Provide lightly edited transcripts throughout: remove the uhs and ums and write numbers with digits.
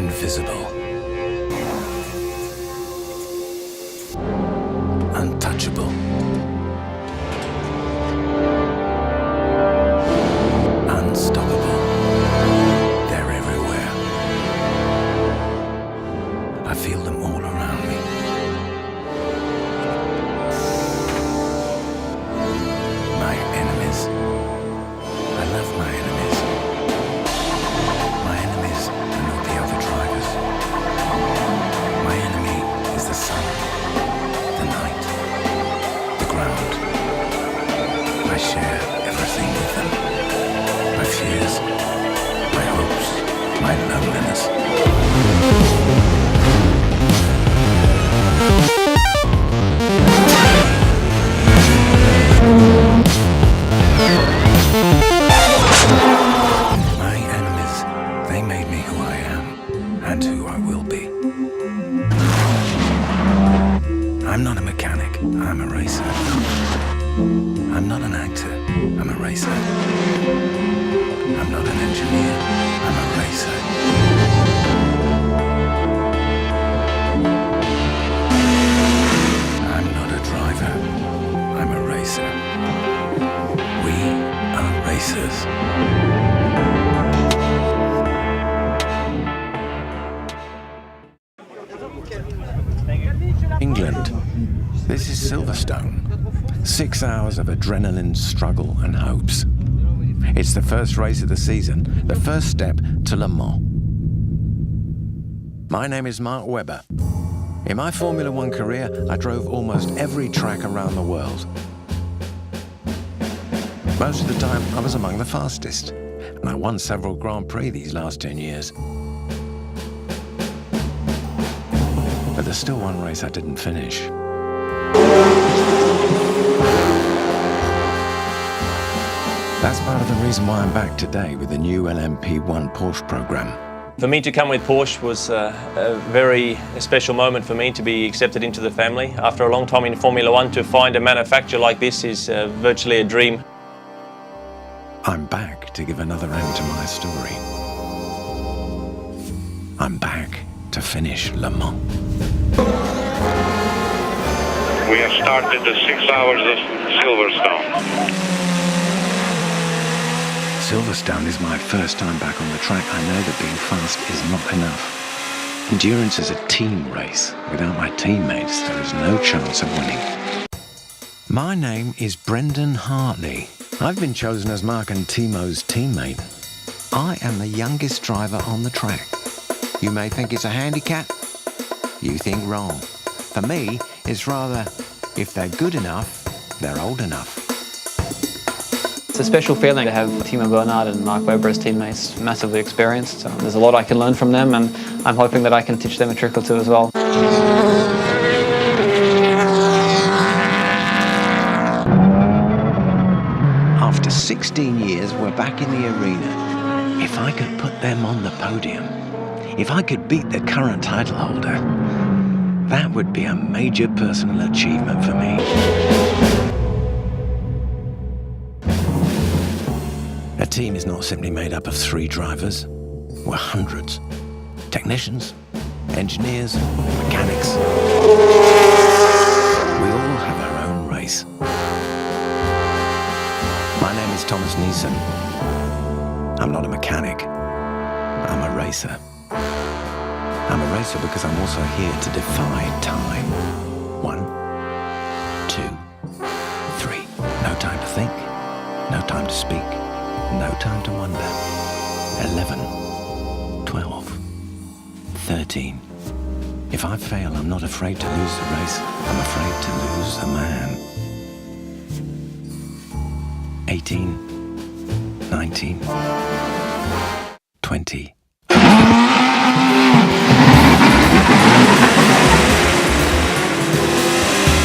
invisible, untouchable, unstoppable. They're everywhere. I feel them all around me. My enemies. I love my enemies. My enemies are not the other drivers. My enemy is the sun, the night, the ground. I share everything with them. My fears, my hopes, my loneliness. My enemies, they made me who I am and who I will be. I'm not a mechanic, I'm a racer. I'm not an actor, I'm a racer. I'm not an engineer, I'm a racer. I'm not a driver, I'm a racer. We are racers. England. This is Silverstone. 6 hours of adrenaline, struggle and hopes. It's the first race of the season, the first step to Le Mans. My name is Mark Webber. In my Formula One career, I drove almost every track around the world. Most of the time, I was among the fastest, and I won several Grand Prix these last 10 years. But there's still one race I didn't finish. That's part of the reason why I'm back today with the new LMP1 Porsche program. For me to come with Porsche was a very special moment for me to be accepted into the family. After a long time in Formula One, to find a manufacturer like this is virtually a dream. I'm back to give another end to my story. I'm back to finish Le Mans. We have started the 6 hours of Silverstone. Silverstone is my first time back on the track. I know that being fast is not enough. Endurance is a team race. Without my teammates, there is no chance of winning. My name is Brendan Hartley. I've been chosen as Mark and Timo's teammate. I am the youngest driver on the track. You may think it's a handicap. You think wrong. For me, it's rather, if they're good enough, they're old enough. It's a special feeling to have Timo Bernhard and Mark Webber as teammates, massively experienced. So there's a lot I can learn from them, and I'm hoping that I can teach them a trick or two as well. After 16 years, we're back in the arena. If I could put them on the podium, if I could beat the current title holder, that would be a major personal achievement for me. A team is not simply made up of 3 drivers. We're hundreds. Technicians, engineers, mechanics. We all have our own race. My name is Thomas Neeson. I'm not a mechanic. I'm a racer. I'm a racer because I'm also here to defy time. 1, 2, 3. No time to think. No time to speak. No time to wonder. 11, 12, 13. If I fail, I'm not afraid to lose the race. I'm afraid to lose the man. 18, 19, 20.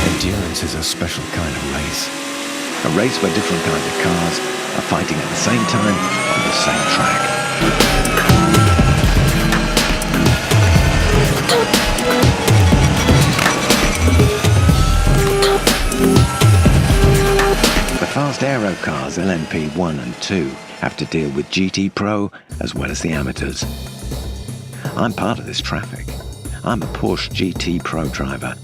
Endurance is a special kind of race. A race where different kinds of cars are fighting at the same time on the same track. The fast aero cars, LMP1 and 2, have to deal with GT Pro as well as the amateurs. I'm part of this traffic. I'm a Porsche GT Pro driver.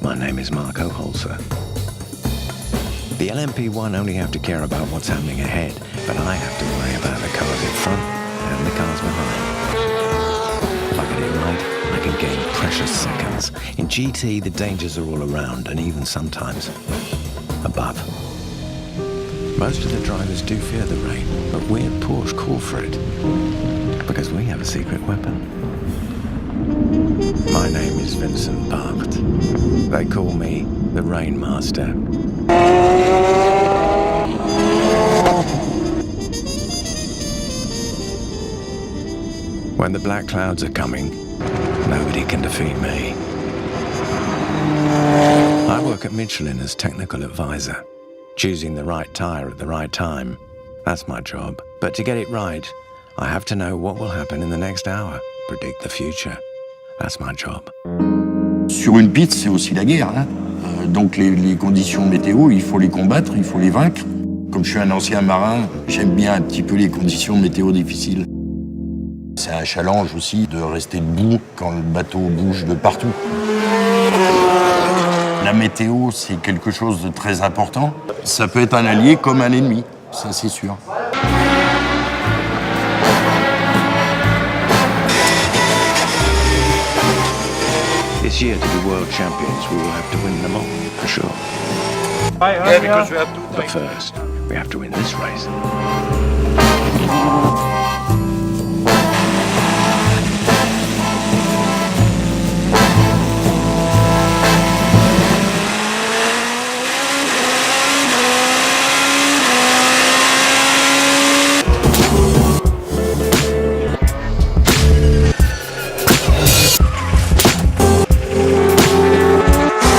My name is Marco Holzer. The LMP1 only have to care about what's happening ahead, but I have to worry about the cars in front and the cars behind. If I get it right, I can gain precious seconds. In GT, the dangers are all around and even sometimes above. Most of the drivers do fear the rain, but we at Porsche call for it because we have a secret weapon. My name is Vincent Barth. They call me the Rain Master. When the black clouds are coming, nobody can defeat me. I work at Michelin as technical advisor. Choosing the right tire at the right time, that's my job. But to get it right, I have to know what will happen in the next hour, predict the future. That's my job. Sur une piste, c'est aussi la guerre. Hein. Donc les conditions météo, il faut les combattre, il faut les vaincre. Comme je suis un ancien marin, j'aime bien un petit peu les conditions météo difficiles. C'est un challenge aussi de rester debout quand le bateau bouge de partout. La météo, c'est quelque chose de très important. Ça peut être un allié comme un ennemi, ça c'est sûr. This year, to be world champions, we will have to win them all, for sure. Yeah, because we have to. But first, we have to win this race.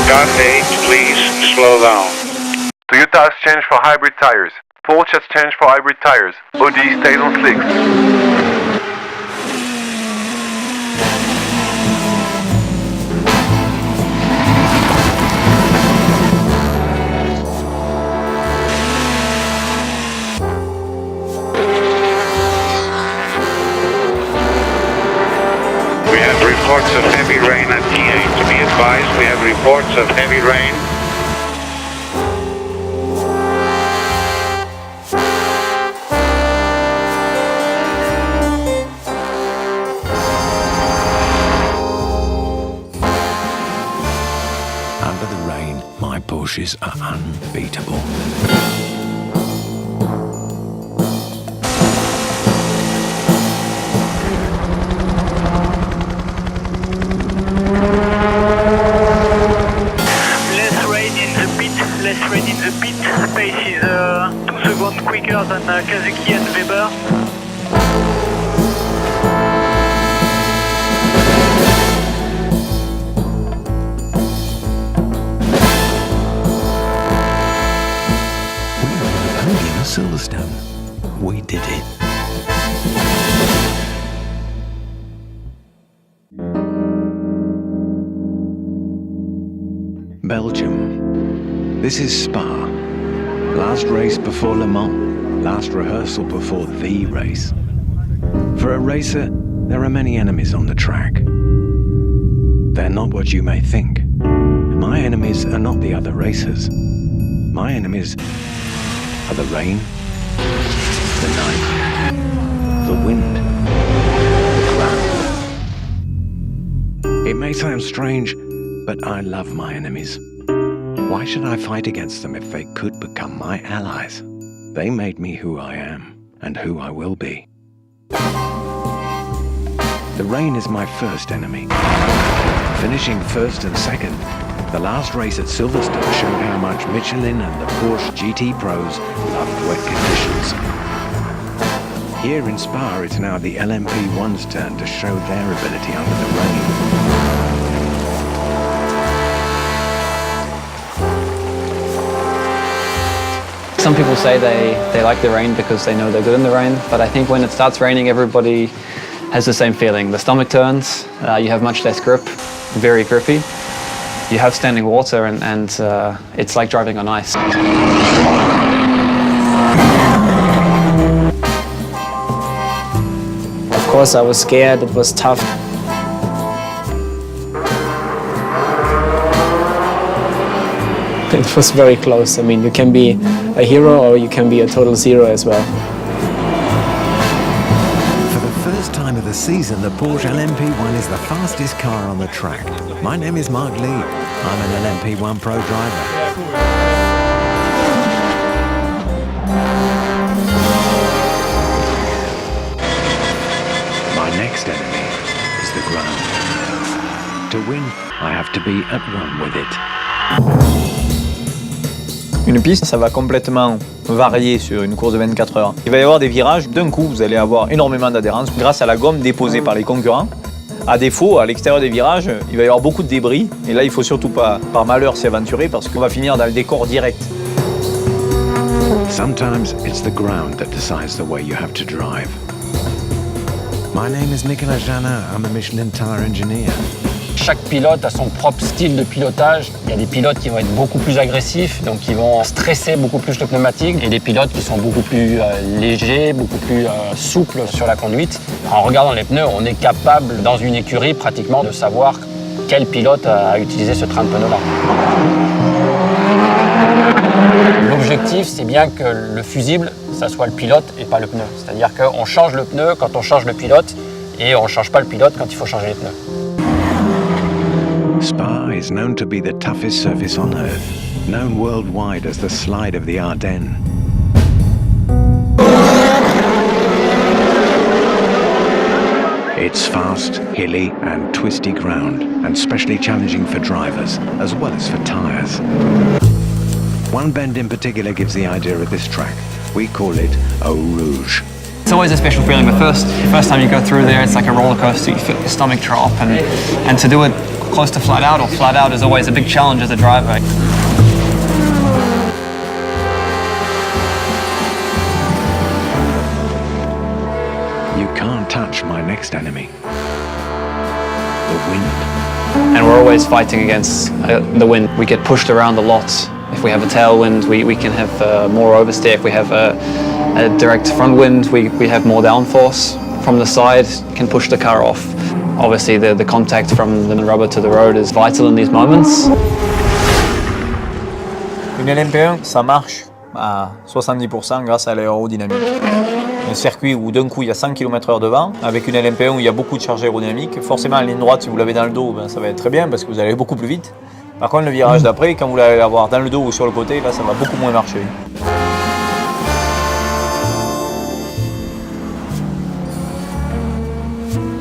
Car 8, please slow down. Toyota has changed for hybrid tires. Porsche has changed for hybrid tires. Audi stays on slicks. We have reports of heavy rain at T8. To be advised, we have reports of heavy rain. Under the rain, my Porsches are unbeatable. Less rain in the pit. Pace is 2 seconds quicker than Kazuki and Weber. We are on the podium at Silverstone. We did it. Belgium. This is Spa. Last race before Le Mans. Last rehearsal before the race. For a racer, there are many enemies on the track. They're not what you may think. My enemies are not the other racers. My enemies are the rain, the night, the wind, the ground. It may sound strange, but I love my enemies. Why should I fight against them if they could become my allies? They made me who I am and who I will be. The rain is my first enemy. Finishing first and second, the last race at Silverstone showed how much Michelin and the Porsche GT Pros loved wet conditions. Here in Spa, it's now the LMP1's turn to show their ability under the rain. Some people say they like the rain because they know they're good in the rain, but I think when it starts raining, everybody has the same feeling. The stomach turns, you have much less grip, very grippy. You have standing water and it's like driving on ice. Of course I was scared, it was tough. It was very close. I mean, you can be a hero or you can be a total zero as well. For the first time of the season, the Porsche LMP1 is the fastest car on the track. My name is Mark Lee. I'm an LMP1 Pro driver. My next enemy is the ground. To win, I have to be at one with it. Une piste, ça va complètement varier sur une course de 24 heures. Il va y avoir des virages, d'un coup vous allez avoir énormément d'adhérence grâce à la gomme déposée par les concurrents. À défaut, à l'extérieur des virages, il va y avoir beaucoup de débris et là il ne faut surtout pas, par malheur, s'y aventurer parce qu'on va finir dans le décor direct. Sometimes it's the ground that decides the way you have to drive. My name is Nicolas Janin. I'm a Michelin tire engineer. Chaque pilote a son propre style de pilotage. Il y a des pilotes qui vont être beaucoup plus agressifs, donc qui vont stresser beaucoup plus le pneumatique, et des pilotes qui sont beaucoup plus légers, beaucoup plus souples sur la conduite. En regardant les pneus, on est capable, dans une écurie, pratiquement, de savoir quel pilote a utilisé ce train de pneus-là. L'objectif, c'est bien que le fusible, ça soit le pilote et pas le pneu. C'est-à-dire qu'on change le pneu quand on change le pilote, et on ne change pas le pilote quand il faut changer les pneus. Spa is known to be the toughest surface on Earth, known worldwide as the Slide of the Ardennes. It's fast, hilly and twisty ground, and specially challenging for drivers, as well as for tyres. One bend in particular gives the idea of this track. We call it Eau Rouge. It's always a special feeling. The first time you go through there, it's like a roller coaster. You feel your stomach drop, and to do it close to flat out or flat out is always a big challenge as a driver. You can't touch my next enemy, the wind. And we're always fighting against the wind. We get pushed around a lot. If we have a tailwind, we can have more oversteer. If we have a direct front wind, we have more downforce. From the side, can push the car off. Obviously, the contact from the rubber to the road is vital in these moments. Une LMP1, ça marche à 70% grâce à l'aérodynamique. Un circuit où d'un coup il y a 100 km/h de vent, avec une LMP1 où il y a beaucoup de charge aérodynamique, forcément en ligne droite, si vous l'avez dans le dos, ben, ça va être très bien parce que vous allez beaucoup plus vite. Par contre, le virage d'après, quand vous allez l'avoir dans le dos ou sur le côté, là ça va beaucoup moins marcher.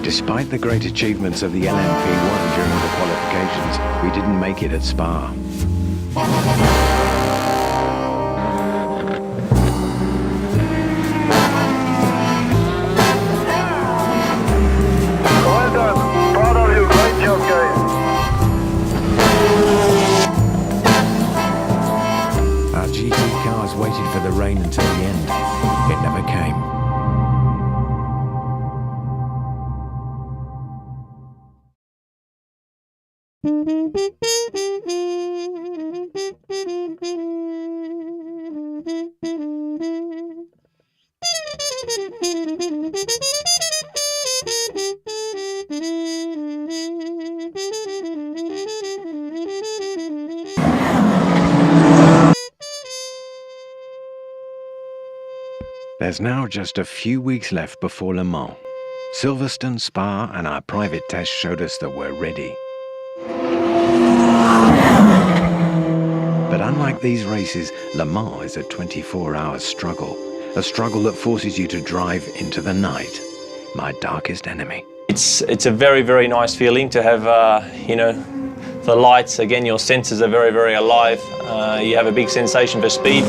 Despite the great achievements of the LMP1 during the qualifications, we didn't make it at Spa. Well done. Proud of you. Great job, guys. Our GT cars waited for the rain until the end. It never came. There's now just a few weeks left before Le Mans. Silverstone, Spa, and our private test showed us that we're ready. But unlike these races, Le Mans is a 24-hour struggle. A struggle that forces you to drive into the night, my darkest enemy. It's a very, very nice feeling to have, the lights. Again, your senses are very, very alive. You have a big sensation for speed.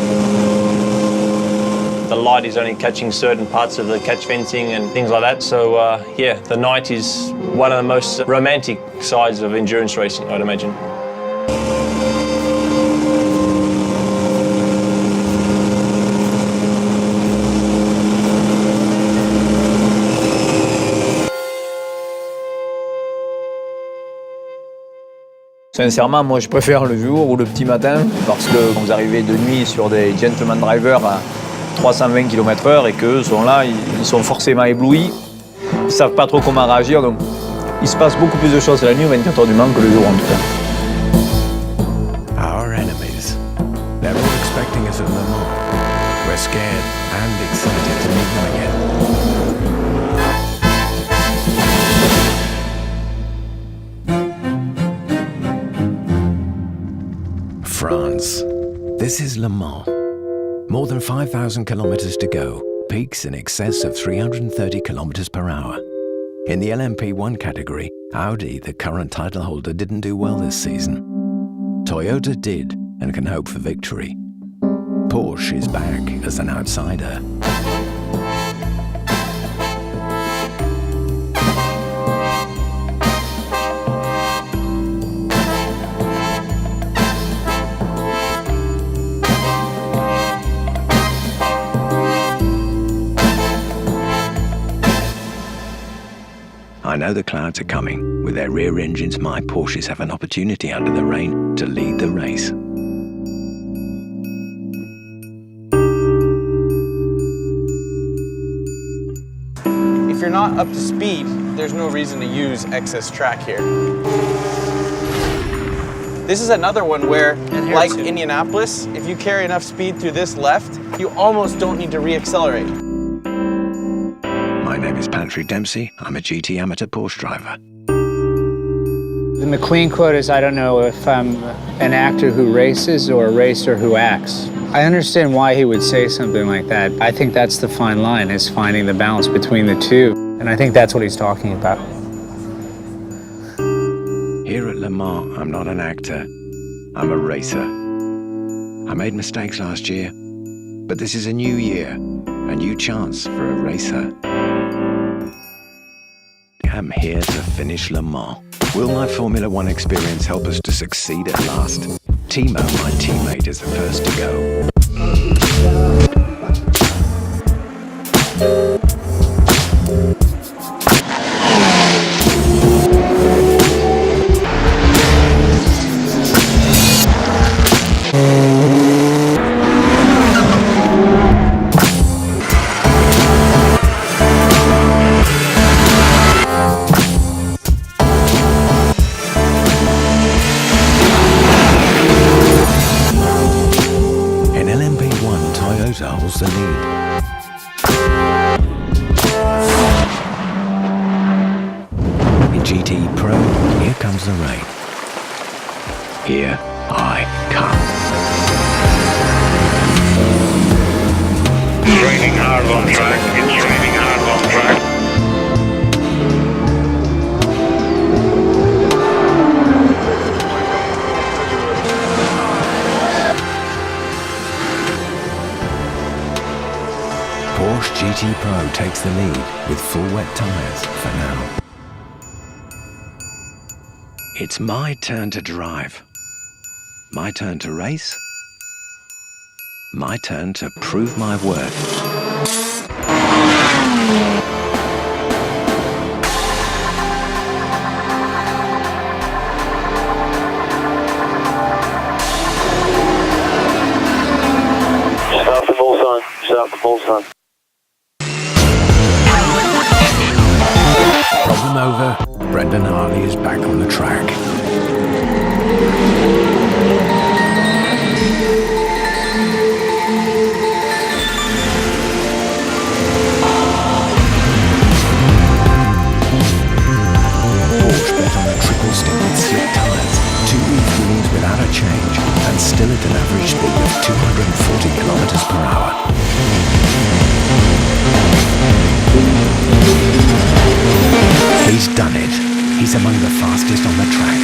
The light is only catching certain parts of the catch fencing and things like that. So the night is one of the most romantic sides of endurance racing, I'd imagine. Sincèrement, moi je préfère le jour ou le petit matin parce que quand vous arrivez de nuit sur des gentleman drivers à 320 km/h et qu'eux sont là, ils sont forcément éblouis. Ils ne savent pas trop comment réagir, donc il se passe beaucoup plus de choses la nuit au 24 heures du Mans que le jour en tout cas. Our enemies. expecting us at Le Mans. We're scared and excited to meet them again. France. This is Le Mans. More than 5,000 kilometers to go, peaks in excess of 330 kilometers per hour. In the LMP1 category, Audi, the current title holder, didn't do well this season. Toyota did and can hope for victory. Porsche is back as an outsider. I know the clouds are coming. With their rear engines, my Porsches have an opportunity under the rain to lead the race. If you're not up to speed, there's no reason to use excess track here. This is another one where, like Indianapolis, if you carry enough speed through this left, you almost don't need to re-accelerate. My name is Patrick Dempsey. I'm a GT amateur Porsche driver. The McQueen quote is, I don't know if I'm an actor who races or a racer who acts. I understand why he would say something like that. I think that's the fine line, is finding the balance between the two. And I think that's what he's talking about. Here at Le Mans, I'm not an actor. I'm a racer. I made mistakes last year, but this is a new year, a new chance for a racer. I'm here to finish Le Mans. Will my Formula One experience help us to succeed at last? Timo, my teammate, is the first to go. Holds the lead. In GT Pro, here comes the rain. Here I come. It's raining hard on track. It's raining hard on track. Porsche GT Pro takes the lead with full wet tyres for now. It's my turn to drive. My turn to race. My turn to prove my worth. Start the full sun. Start the full sun. Problem over. Brendan Hartley is back on the track. Porsche bet on a triple stint with slick tyres, 2 weeks wheelies without a change, and still at an average speed of 240 kilometers per hour. He's done it. He's among the fastest on the track.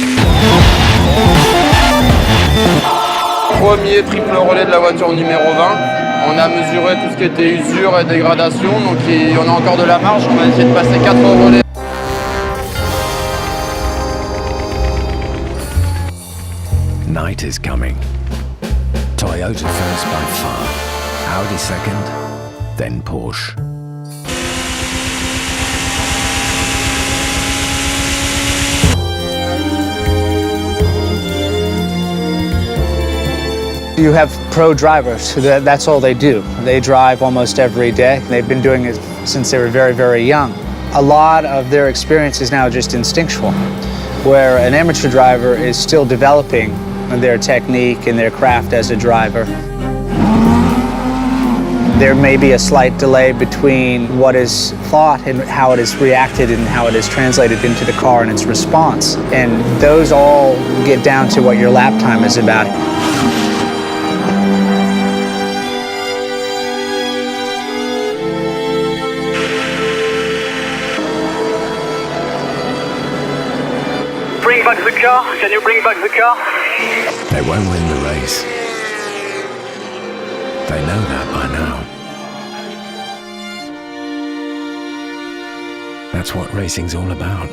Premier triple relais de la voiture numéro 20. On a mesuré tout ce qui était usure et dégradation, donc on a encore de la marge. On va essayer de passer 4 relais. Night is coming. Toyota first by far. Audi second, then Porsche. You have pro drivers, that's all they do. They drive almost every day. They've been doing it since they were very, very young. A lot of their experience is now just instinctual, where an amateur driver is still developing their technique and their craft as a driver. There may be a slight delay between what is thought and how it is reacted and how it is translated into the car and its response. And those all get down to what your lap time is about. Bring back the car. Can you bring back the car? They won't win the race. They know that by now. That's what racing's all about.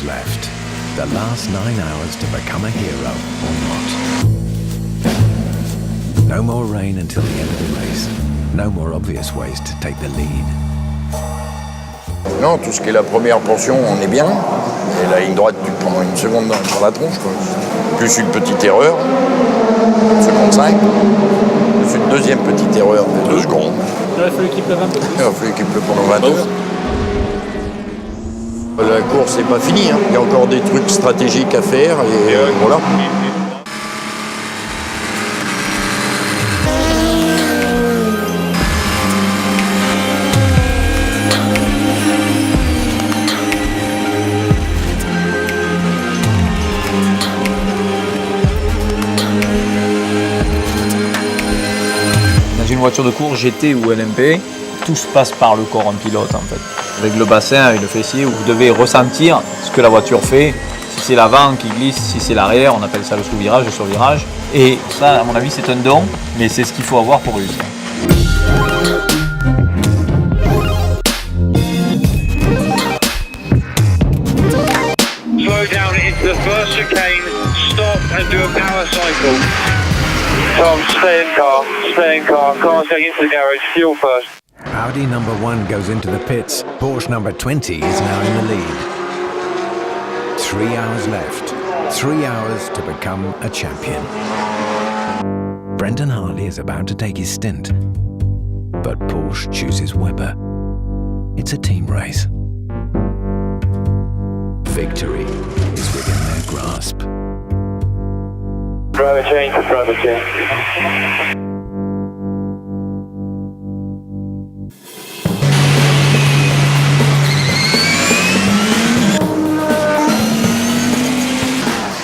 Left. The last 9 hours to become a hero or not. No more rain until the end of the race. No more obvious ways to take the lead. Non, tout ce qui est la première portion, on est bien. Et la ligne droite, tu prends une seconde dans la tronche, quoi. Plus une petite erreur, seconde 5. Plus une deuxième petite erreur de 2 secondes. Il aurait fallu qu'il pleuve un peu. Il aurait fallu qu'il pleuve pendant 20 heures. La course n'est pas finie, hein. Il y a encore des trucs stratégiques à faire et voilà. Dans une voiture de course GT ou LMP, tout se passe par le corps en pilote en fait. Avec le bassin, avec le fessier, vous devez ressentir ce que la voiture fait. Si c'est l'avant qui glisse, si c'est l'arrière, on appelle ça le sous-virage, le sur-virage. Et ça, à mon avis, c'est un don, mais c'est ce qu'il faut avoir pour réussir. Slow down into the first chicane, stop and do a power cycle. Tom, stay in car, car's going into the garage, fuel first. Audi number 1 goes into the pits. Porsche number 20 is now in the lead. 3 hours left. 3 hours to become a champion. Brendan Hartley is about to take his stint. But Porsche chooses Webber. It's a team race. Victory is within their grasp. Driver change.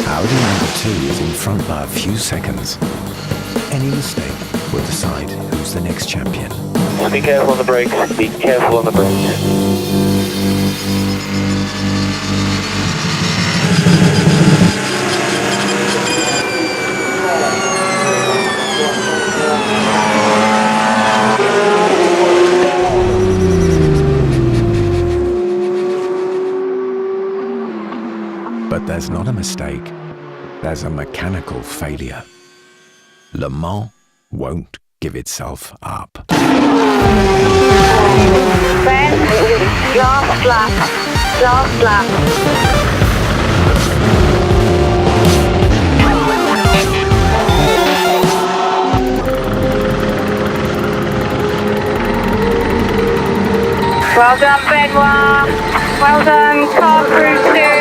Audi number 2 is in front by a few seconds. Any mistake will decide who's the next champion. Be careful on the brakes, be careful on the brakes. But there's not a mistake. There's a mechanical failure. Le Mans won't give itself up. Last lap. Well done, Benoit. Well done, car crew 2.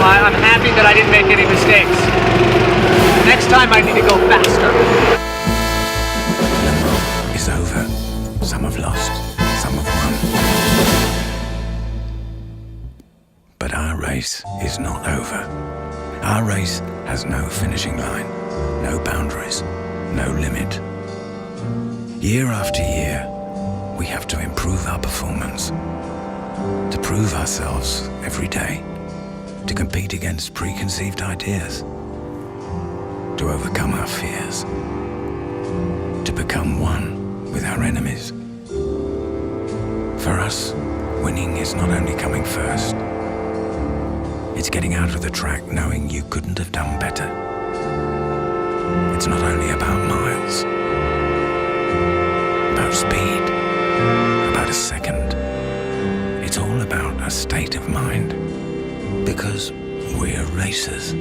I'm happy that I didn't make any mistakes. Next time I need to go faster. Le Mans is over. Some have lost, some have won. But our race is not over. Our race has no finishing line, no boundaries, no limit. Year after year, we have to improve our performance, to prove ourselves every day, to compete against preconceived ideas, to overcome our fears, to become one with our enemies. For us, winning is not only coming first, it's getting out of the track knowing you couldn't have done better. It's not only about miles, about speed, about a second. It's all about a state of mind. Because we're racers.